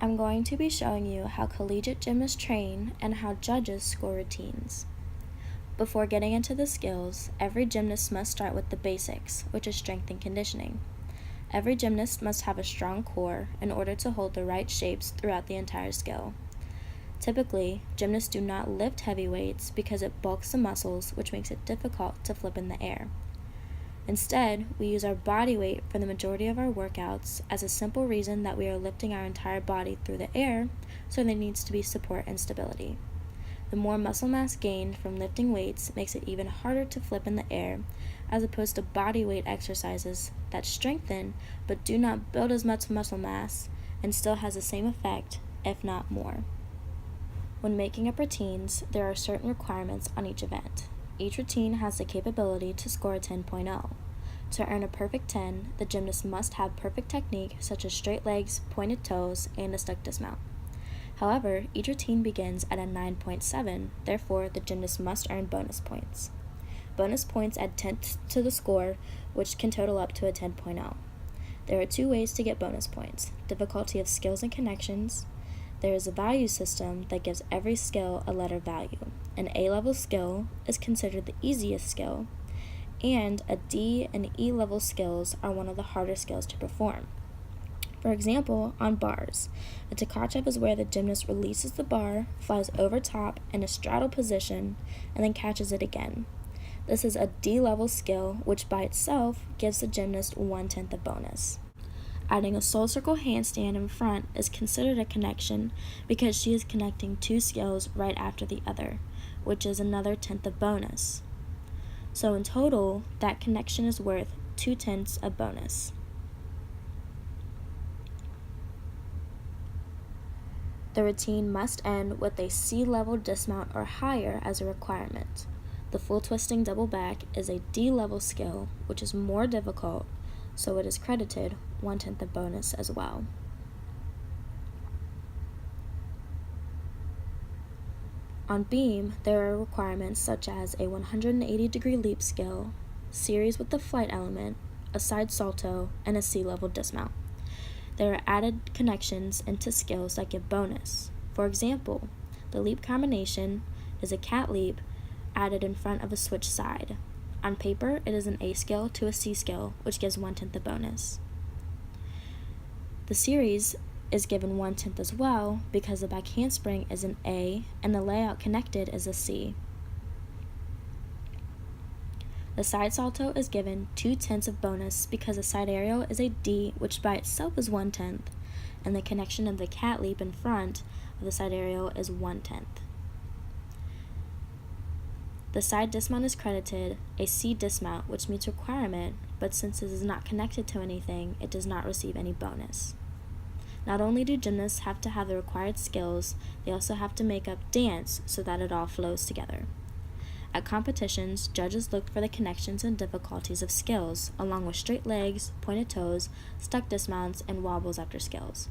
I'm going to be showing you how collegiate gymnasts train and how judges score routines. Before getting into the skills, every gymnast must start with the basics, which is strength and conditioning. Every gymnast must have a strong core in order to hold the right shapes throughout the entire skill. Typically, gymnasts do not lift heavy weights because it bulks the muscles, which makes it difficult to flip in the air. Instead, we use our body weight for the majority of our workouts as a simple reason that we are lifting our entire body through the air, so there needs to be support and stability. The more muscle mass gained from lifting weights makes it even harder to flip in the air, as opposed to body weight exercises that strengthen but do not build as much muscle mass and still has the same effect, if not more. When making up routines, there are certain requirements on each event. Each routine has the capability to score a 10.0. To earn a perfect 10, the gymnast must have perfect technique such as straight legs, pointed toes, and a stuck dismount. However, each routine begins at a 9.7, therefore the gymnast must earn bonus points. Bonus points add tenths to the score, which can total up to a 10.0. There are two ways to get bonus points: difficulty of skills and connections. There is a value system that gives every skill a letter value. An A-level skill is considered the easiest skill, and a D and E-level skills are one of the harder skills to perform. For example, on bars, a Tkachev is where the gymnast releases the bar, flies over top in a straddle position, and then catches it again. This is a D-level skill, which by itself gives the gymnast 1/10 of bonus. Adding a soul circle handstand in front is considered a connection because she is connecting two skills right after the other, which is another 10th of bonus. So in total, that connection is worth 2/10 of bonus. The routine must end with a C-level dismount or higher as a requirement. The full twisting double back is a D-level skill, which is more difficult, so it is credited 1/10 of bonus as well. On beam, there are requirements such as a 180-degree leap skill, series with the flight element, a side salto, and a C-level dismount. There are added connections into skills that give bonus. For example, the leap combination is a cat leap added in front of a switch side. On paper, it is an A skill to a C skill, which gives 1/10 of bonus. The series is given 1/10 as well because the back handspring is an A and the layout connected is a C. The side salto is given 2/10 of bonus because the side aerial is a D, which by itself is 1/10, and the connection of the cat leap in front of the side aerial is 1/10. The side dismount is credited a C dismount, which meets requirement, but since it is not connected to anything, it does not receive any bonus. Not only do gymnasts have to have the required skills, they also have to make up dance so that it all flows together. At competitions, judges look for the connections and difficulties of skills, along with straight legs, pointed toes, stuck dismounts, and wobbles after skills.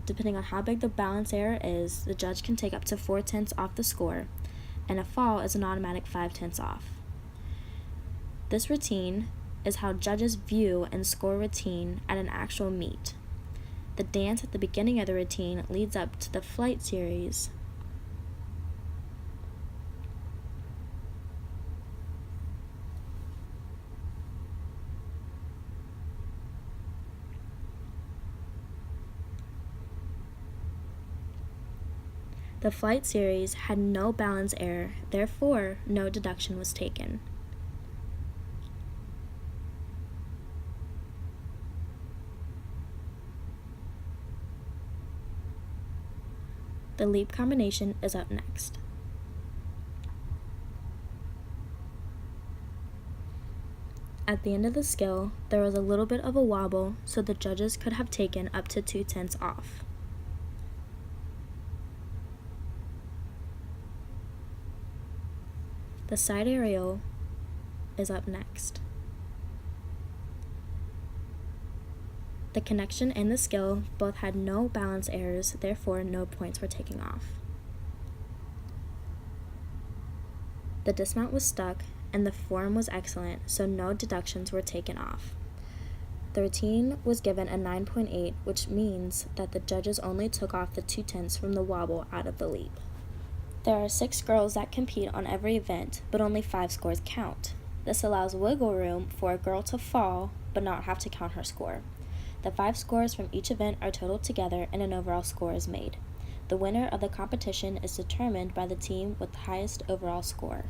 Depending on how big the balance error is, the judge can take up to 4/10 off the score, and a fall is an automatic 5/10 off. This routine is how judges view and score a routine at an actual meet. The dance at the beginning of the routine leads up to the flight series. The flight series had no balance error, therefore no deduction was taken. The leap combination is up next. At the end of the skill, there was a little bit of a wobble, so the judges could have taken up to 2/10 off. The side aerial is up next. The connection and the skill both had no balance errors, therefore no points were taken off. The dismount was stuck and the form was excellent, so no deductions were taken off. The routine was given a 9.8, which means that the judges only took off the 2/10 from the wobble out of the leap. There are 6 girls that compete on every event, but only 5 scores count. This allows wiggle room for a girl to fall, but not have to count her score. The 5 scores from each event are totaled together and an overall score is made. The winner of the competition is determined by the team with the highest overall score.